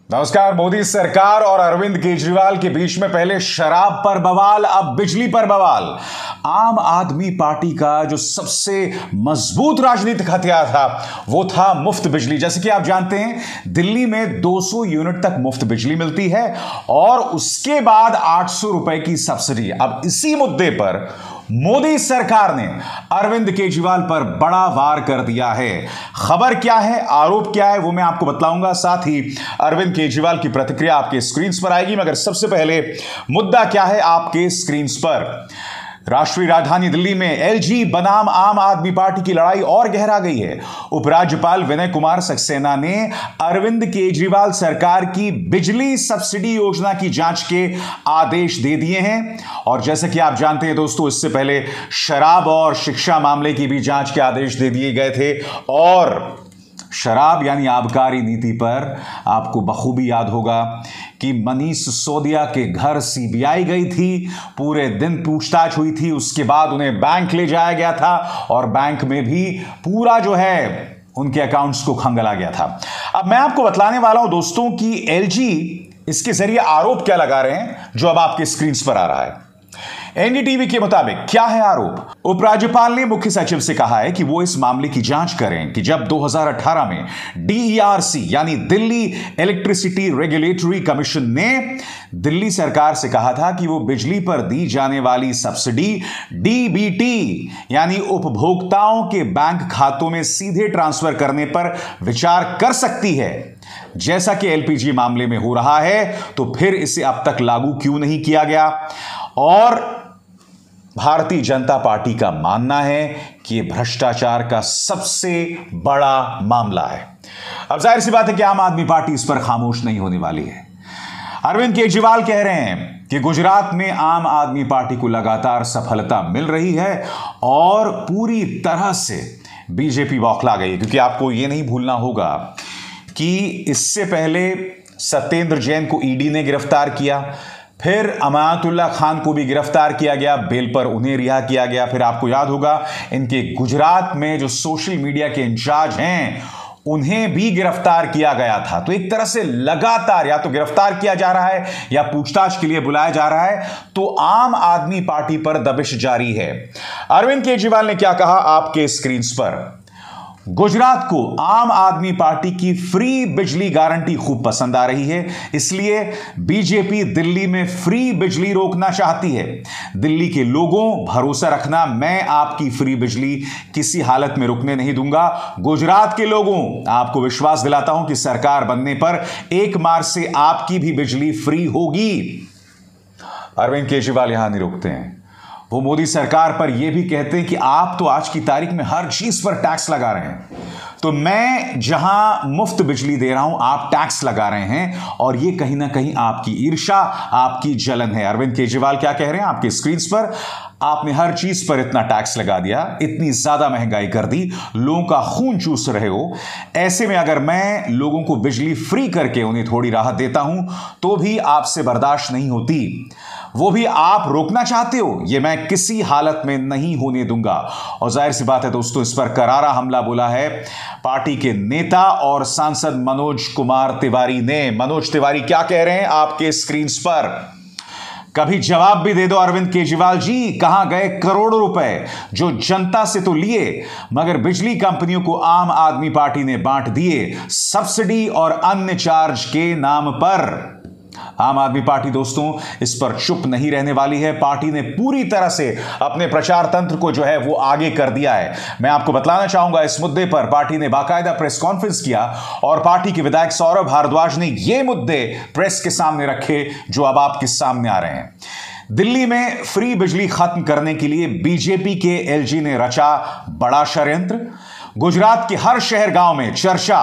नमस्कार। मोदी सरकार और अरविंद केजरीवाल के बीच में पहले शराब पर बवाल, अब बिजली पर बवाल। आम आदमी पार्टी का जो सबसे मजबूत राजनीतिक हथियार था वो था मुफ्त बिजली। जैसे कि आप जानते हैं दिल्ली में 200 यूनिट तक मुफ्त बिजली मिलती है और उसके बाद 800 रुपए की सब्सिडी। अब इसी मुद्दे पर मोदी सरकार ने अरविंद केजरीवाल पर बड़ा वार कर दिया है। खबर क्या है, आरोप क्या है, वो मैं आपको बतलाऊंगा। साथ ही अरविंद केजरीवाल की प्रतिक्रिया आपके स्क्रीन पर आएगी, मगर सबसे पहले मुद्दा क्या है आपके स्क्रीन पर। राष्ट्रीय राजधानी दिल्ली में एलजी बनाम आम आदमी पार्टी की लड़ाई और गहरा गई है। उपराज्यपाल विनय कुमार सक्सेना ने अरविंद केजरीवाल सरकार की बिजली सब्सिडी योजना की जांच के आदेश दे दिए हैं। और जैसे कि आप जानते हैं दोस्तों, इससे पहले शराब और शिक्षा मामले की भी जांच के आदेश दे दिए गए थे। और शराब यानी आबकारी नीति पर आपको बखूबी याद होगा कि मनीष सिसोदिया के घर सीबीआई गई थी, पूरे दिन पूछताछ हुई थी, उसके बाद उन्हें बैंक ले जाया गया था और बैंक में भी पूरा जो है उनके अकाउंट्स को खंगाला गया था। अब मैं आपको बतलाने वाला हूं दोस्तों कि एलजी इसके जरिए आरोप क्या लगा रहे हैं, जो अब आपके स्क्रीन पर आ रहा है। एनडीटीवी के मुताबिक क्या है आरोप। उपराज्यपाल ने मुख्य सचिव से कहा है कि वो इस मामले की जांच करें कि जब 2018 में डीईआरसी यानी दिल्ली इलेक्ट्रिसिटी रेगुलेटरी कमीशन ने दिल्ली सरकार से कहा था कि वो बिजली पर दी जाने वाली सब्सिडी डीबीटी यानी उपभोक्ताओं के बैंक खातों में सीधे ट्रांसफर करने पर विचार कर सकती है, जैसा कि एलपीजी मामले में हो रहा है, तो फिर इसे अब तक लागू क्यों नहीं किया गया। और भारतीय जनता पार्टी का मानना है कि यह भ्रष्टाचार का सबसे बड़ा मामला है। अब जाहिर सी बात है कि आम आदमी पार्टी इस पर खामोश नहीं होने वाली है। अरविंद केजरीवाल कह रहे हैं कि गुजरात में आम आदमी पार्टी को लगातार सफलता मिल रही है और पूरी तरह से बीजेपी बौखला गई, क्योंकि आपको यह नहीं भूलना होगा कि इससे पहले सत्येंद्र जैन को ईडी ने गिरफ्तार किया, फिर अमानतुल्लाह खान को भी गिरफ्तार किया गया, बेल पर उन्हें रिहा किया गया। फिर आपको याद होगा इनके गुजरात में जो सोशल मीडिया के इंचार्ज हैं उन्हें भी गिरफ्तार किया गया था। तो एक तरह से लगातार या तो गिरफ्तार किया जा रहा है या पूछताछ के लिए बुलाया जा रहा है, तो आम आदमी पार्टी पर दबिश जारी है। अरविंद केजरीवाल ने क्या कहा आपके स्क्रीन पर। गुजरात को आम आदमी पार्टी की फ्री बिजली गारंटी खूब पसंद आ रही है, इसलिए बीजेपी दिल्ली में फ्री बिजली रोकना चाहती है। दिल्ली के लोगों, भरोसा रखना, मैं आपकी फ्री बिजली किसी हालत में रुकने नहीं दूंगा। गुजरात के लोगों, आपको विश्वास दिलाता हूं कि सरकार बनने पर 1 मार्च से आपकी भी बिजली फ्री होगी। अरविंद केजरीवाल यहां नहीं रुकते हैं, वो मोदी सरकार पर यह भी कहते हैं कि आप तो आज की तारीख में हर चीज पर टैक्स लगा रहे हैं, तो मैं जहां मुफ्त बिजली दे रहा हूं आप टैक्स लगा रहे हैं, और यह कहीं ना कहीं आपकी ईर्ष्या, आपकी जलन है। अरविंद केजरीवाल क्या कह रहे हैं आपके स्क्रीन पर। आपने हर चीज पर इतना टैक्स लगा दिया, इतनी ज्यादा महंगाई कर दी, लोगों का खून चूस रहे हो। ऐसे में अगर मैं लोगों को बिजली फ्री करके उन्हें थोड़ी राहत देता हूं तो भी आपसे बर्दाश्त नहीं होती, वो भी आप रोकना चाहते हो, यह मैं किसी हालत में नहीं होने दूंगा। और जाहिर सी बात है दोस्तों, इस पर करारा हमला बोला है पार्टी के नेता और सांसद मनोज कुमार तिवारी ने। मनोज तिवारी क्या कह रहे हैं आपके स्क्रीन पर। कभी जवाब भी दे दो अरविंद केजरीवाल जी, कहां गए करोड़ों रुपए जो जनता से तो लिए मगर बिजली कंपनियों को आम आदमी पार्टी ने बांट दिए सब्सिडी और अन्य चार्ज के नाम पर। आम आदमी पार्टी दोस्तों इस पर चुप नहीं रहने वाली है। पार्टी ने पूरी तरह से अपने प्रचार तंत्र को जो है वो आगे कर दिया है। मैं आपको बतलाना चाहूंगा इस मुद्दे पर पार्टी ने बाकायदा प्रेस कॉन्फ्रेंस किया और पार्टी के विधायक सौरभ भारद्वाज ने ये मुद्दे प्रेस के सामने रखे जो अब आपके सामने आ रहे हैं। दिल्ली में फ्री बिजली खत्म करने के लिए बीजेपी के एलजी ने रचा बड़ा षड्यंत्र। गुजरात के हर शहर गांव में चर्चा,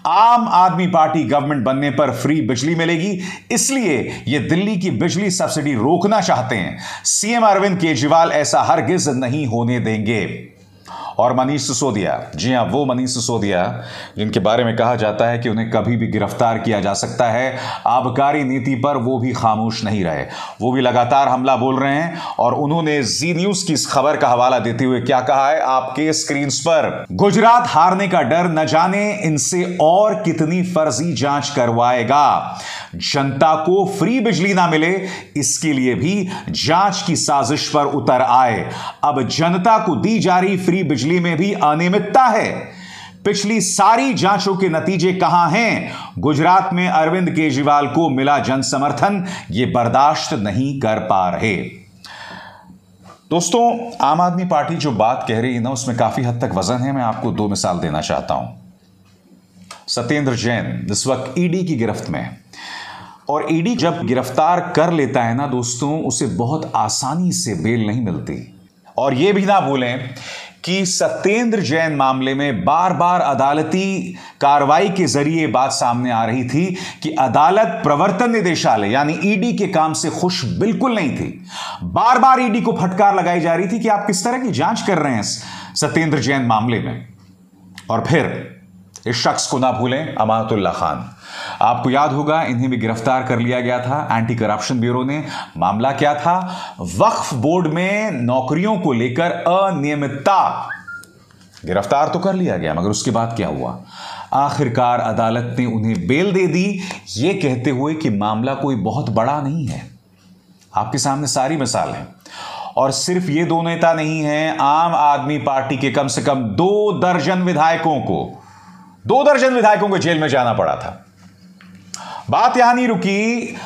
आम आदमी पार्टी गवर्नमेंट बनने पर फ्री बिजली मिलेगी, इसलिए यह दिल्ली की बिजली सब्सिडी रोकना चाहते हैं। सीएम अरविंद केजरीवाल ऐसा हरगिज नहीं होने देंगे। और मनीष सिसोदिया, जी हां, वो मनीष सिसोदिया जिनके बारे में कहा जाता है कि उन्हें कभी भी गिरफ्तार किया जा सकता है, आबकारी नीति पर वो भी खामोश नहीं रहे। वो भी लगातार हमला बोल रहे हैं और उन्होंने जी न्यूज की इस खबर का हवाला देते हुए क्या कहा है आपके स्क्रीन पर। गुजरात हारने का डर, न जाने इनसे और कितनी फर्जी जांच करवाएगा। जनता को फ्री बिजली ना मिले, इसके लिए भी जांच की साजिश पर उतर आए। अब जनता को दी जा रही फ्री बिजली में भी अनियमितता है। पिछली सारी जांचों के नतीजे कहां हैं? गुजरात में अरविंद केजरीवाल को मिला जन समर्थन, यह बर्दाश्त नहीं कर पा रहे। दोस्तों, आम आदमी पार्टी जो बात कह रही है ना, उसमें काफी हद तक वजन है। मैं आपको 2 मिसाल देना चाहता हूं। सत्येंद्र जैन इस वक्त ईडी की गिरफ्त में है और ईडी जब गिरफ्तार कर लेता है ना दोस्तों, उसे बहुत आसानी से बेल नहीं मिलती। और यह भी ना भूलें कि सत्येंद्र जैन मामले में बार बार अदालती कार्रवाई के जरिए बात सामने आ रही थी कि अदालत प्रवर्तन निदेशालय यानी ईडी के काम से खुश बिल्कुल नहीं थी। बार बार ईडी को फटकार लगाई जा रही थी कि आप किस तरह की जांच कर रहे हैं सत्येंद्र जैन मामले में। और फिर इस शख्स को ना भूलें, अमानतुल्लाह खान, आपको याद होगा इन्हें भी गिरफ्तार कर लिया गया था एंटी करप्शन ब्यूरो ने। मामला क्या था? वक्फ बोर्ड में नौकरियों को लेकर अनियमितता। गिरफ्तार तो कर लिया गया, मगर उसके बाद क्या हुआ? आखिरकार अदालत ने उन्हें बेल दे दी, यह कहते हुए कि मामला कोई बहुत बड़ा नहीं है। आपके सामने सारी मिसाल है। और सिर्फ ये 2 नेता नहीं हैं, आम आदमी पार्टी के कम से कम 2 दर्जन विधायकों को जेल में जाना पड़ा था। बात यहां नहीं रुकी।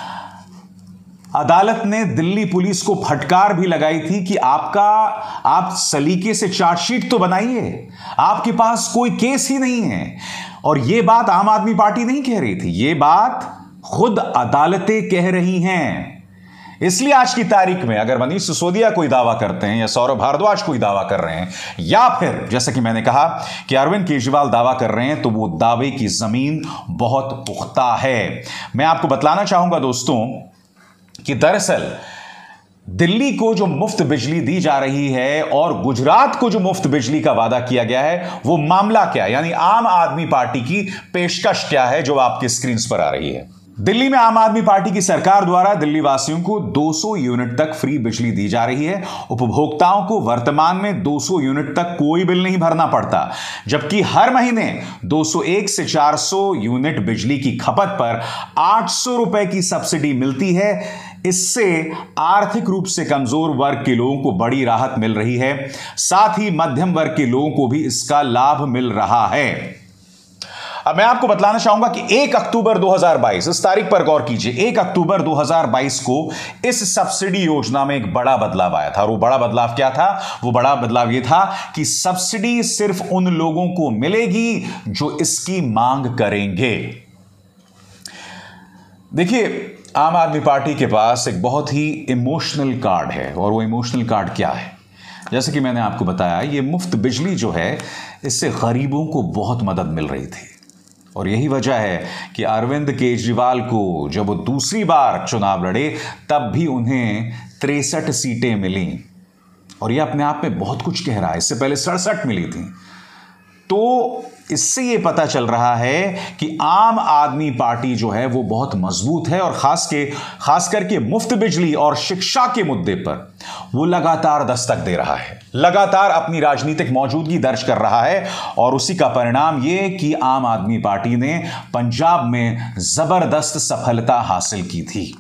अदालत ने दिल्ली पुलिस को फटकार भी लगाई थी कि आप सलीके से चार्जशीट तो बनाइए, आपके पास कोई केस ही नहीं है। और यह बात आम आदमी पार्टी नहीं कह रही थी, यह बात खुद अदालतें कह रही हैं। इसलिए आज की तारीख में अगर मनीष सिसोदिया कोई दावा करते हैं या सौरभ भारद्वाज कोई दावा कर रहे हैं, या फिर जैसे कि मैंने कहा कि अरविंद केजरीवाल दावा कर रहे हैं, तो वो दावे की जमीन बहुत पुख्ता है। मैं आपको बतलाना चाहूंगा दोस्तों कि दरअसल दिल्ली को जो मुफ्त बिजली दी जा रही है और गुजरात को जो मुफ्त बिजली का वादा किया गया है, वो मामला क्या है, यानी आम आदमी पार्टी की पेशकश क्या है जो आपके स्क्रीन पर आ रही है। दिल्ली में आम आदमी पार्टी की सरकार द्वारा दिल्ली वासियों को 200 यूनिट तक फ्री बिजली दी जा रही है। उपभोक्ताओं को वर्तमान में 200 यूनिट तक कोई बिल नहीं भरना पड़ता, जबकि हर महीने 201 से 400 यूनिट बिजली की खपत पर 800 रुपए की सब्सिडी मिलती है। इससे आर्थिक रूप से कमजोर वर्ग के लोगों को बड़ी राहत मिल रही है, साथ ही मध्यम वर्ग के लोगों को भी इसका लाभ मिल रहा है। अब मैं आपको बतलाना चाहूंगा कि 1 अक्टूबर 2022, इस तारीख पर गौर कीजिए, 1 अक्टूबर 2022 को इस सब्सिडी योजना में एक बड़ा बदलाव आया था। और वो बड़ा बदलाव क्या था? वो बड़ा बदलाव ये था कि सब्सिडी सिर्फ उन लोगों को मिलेगी जो इसकी मांग करेंगे। देखिए, आम आदमी पार्टी के पास एक बहुत ही इमोशनल कार्ड है, और वो इमोशनल कार्ड क्या है? जैसे कि मैंने आपको बताया, ये मुफ्त बिजली जो है, इससे गरीबों को बहुत मदद मिल रही थी। और यही वजह है कि अरविंद केजरीवाल को जब वो दूसरी बार चुनाव लड़े, तब भी उन्हें 63 सीटें मिली। और यह अपने आप में बहुत कुछ कह रहा है। इससे पहले 67 मिली थी। तो इससे यह पता चल रहा है कि आम आदमी पार्टी जो है वो बहुत मजबूत है, और खास करके मुफ्त बिजली और शिक्षा के मुद्दे पर वो लगातार दस्तक दे रहा है, लगातार अपनी राजनीतिक मौजूदगी दर्ज कर रहा है। और उसी का परिणाम ये कि आम आदमी पार्टी ने पंजाब में जबरदस्त सफलता हासिल की थी।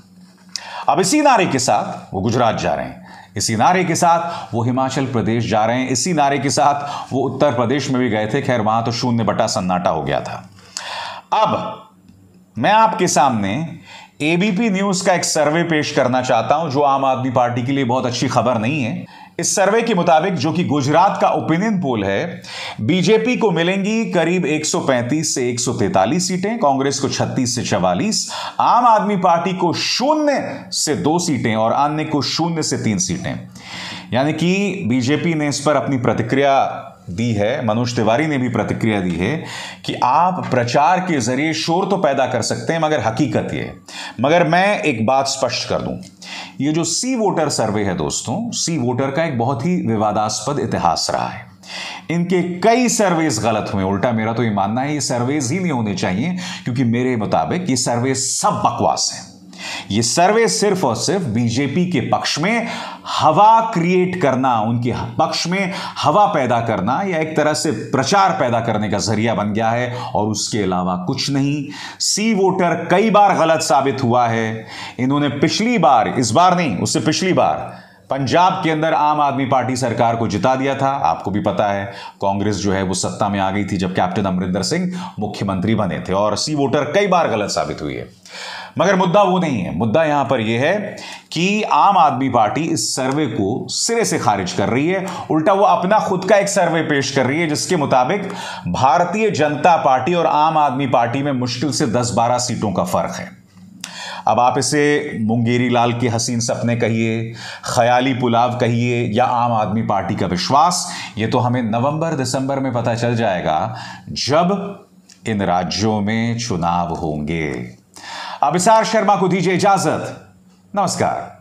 अब इसी नारे के साथ वो गुजरात जा रहे हैं, इसी नारे के साथ वो हिमाचल प्रदेश जा रहे हैं, इसी नारे के साथ वो उत्तर प्रदेश में भी गए थे। खैर, वहां तो 0 सन्नाटा हो गया था। अब मैं आपके सामने एबीपी न्यूज का एक सर्वे पेश करना चाहता हूं, जो आम आदमी पार्टी के लिए बहुत अच्छी खबर नहीं है। इस सर्वे के मुताबिक, जो कि गुजरात का ओपिनियन पोल है, बीजेपी को मिलेंगी करीब 135 से 143 सीटें, कांग्रेस को 36 से 44, आम आदमी पार्टी को 0 से 2 सीटें और अन्य को 0 से 3 सीटें। यानी कि बीजेपी ने इस पर अपनी प्रतिक्रिया दी है, मनोज तिवारी ने भी प्रतिक्रिया दी है कि आप प्रचार के जरिए शोर तो पैदा कर सकते हैं, मगर हकीकत ये है। मगर मैं एक बात स्पष्ट कर दूं, ये जो सी वोटर सर्वे है दोस्तों, सी वोटर का एक बहुत ही विवादास्पद इतिहास रहा है। इनके कई सर्वेस गलत हुए। उल्टा मेरा तो ये मानना है ये सर्वेस ही नहीं होने चाहिए, क्योंकि मेरे मुताबिक ये सर्वे सब बकवास है। ये सर्वे सिर्फ और सिर्फ बीजेपी के पक्ष में हवा क्रिएट करना, उनके पक्ष में हवा पैदा करना, या एक तरह से प्रचार पैदा करने का जरिया बन गया है, और उसके अलावा कुछ नहीं। सी वोटर कई बार गलत साबित हुआ है। इन्होंने पिछली बार, इस बार नहीं, उससे पिछली बार पंजाब के अंदर आम आदमी पार्टी सरकार को जिता दिया था। आपको भी पता है कांग्रेस जो है वो सत्ता में आ गई थी जब कैप्टन अमरिंदर सिंह मुख्यमंत्री बने थे, और सी वोटर कई बार गलत साबित हुई है। मगर मुद्दा वो नहीं है। मुद्दा यहां पर यह है कि आम आदमी पार्टी इस सर्वे को सिरे से खारिज कर रही है। उल्टा वो अपना खुद का एक सर्वे पेश कर रही है, जिसके मुताबिक भारतीय जनता पार्टी और आम आदमी पार्टी में मुश्किल से 10-12 सीटों का फर्क है। अब आप इसे मुंगेरी लाल के हसीन सपने कहिए, ख्याली पुलाव कहिए, या आम आदमी पार्टी का विश्वास, ये तो हमें नवंबर-दिसंबर में पता चल जाएगा जब इन राज्यों में चुनाव होंगे। अभिसार शर्मा को दीजिए इजाजत। नमस्कार।